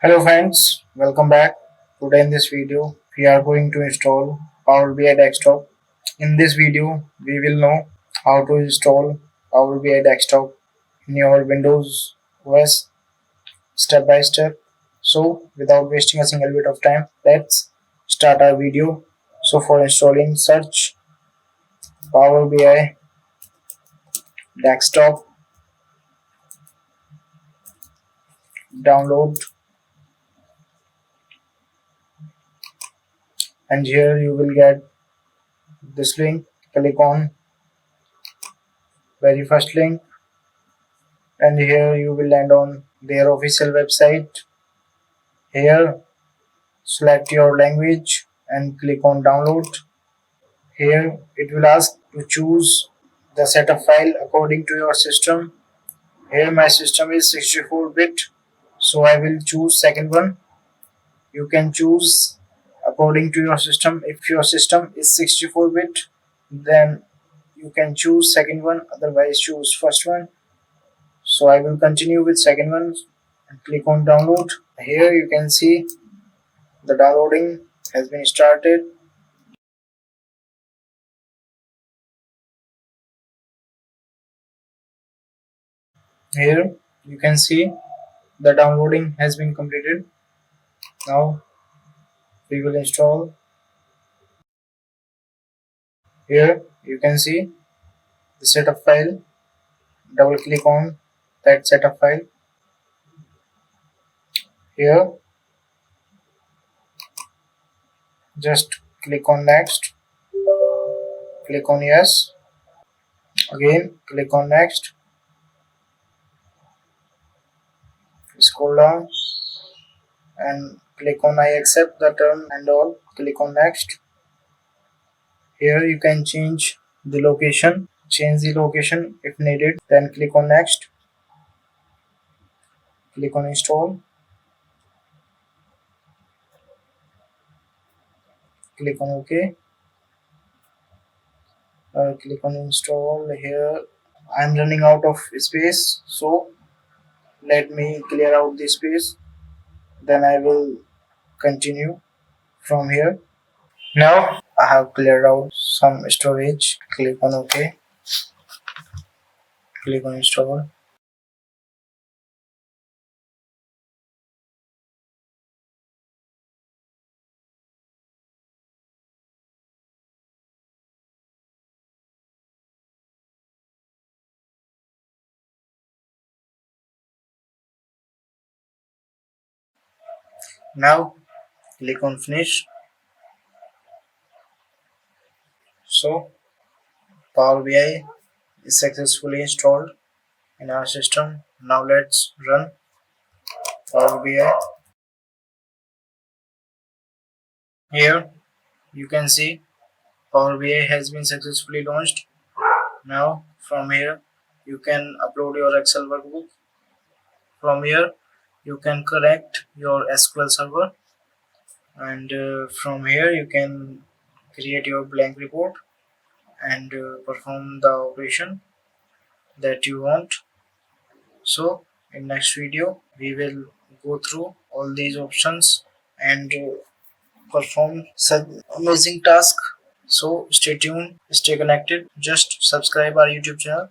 Hello friends, welcome back. Today in this video, we are going to install Power BI Desktop. In this video, we will know how to install Power BI Desktop in your Windows OS step by step. So, without wasting a single bit of time, let's start our video. So, for installing, search Power BI Desktop, download, and here you will get this link. Click on very first link and here you will land on their official website. Here select your language and click on download. Here it will ask to choose the setup file according to your system. Here my system is 64-bit, so I will choose second one. You can choose according to your system. If your system is 64-bit, then you can choose second one, otherwise choose first one. So I will continue with second one and click on download. Here you can see the downloading has been started. Here you can see the downloading has been completed. Now we will install. Here you can see the setup file. Double click on that setup file. Here just click on next. Click on yes. Again click on next. Scroll down and click on I accept the term and all. Click on next. Here you can change the location if needed. Then click on next. Click on install. Click on OK. Click on install. Here I'm running out of space, so let me clear out the space, then I will continue from here. Now I have cleared out some storage. Click on OK. Click on install. Now click on finish. So Power BI is successfully installed in our system. Now let's run Power BI. Here you can see Power BI has been successfully launched. Now from here you can upload your Excel workbook. From here you can connect your SQL server, and from here you can create your blank report and perform the operation that you want. So in next video we will go through all these options and perform such amazing task. So stay tuned, stay connected, just subscribe our YouTube channel.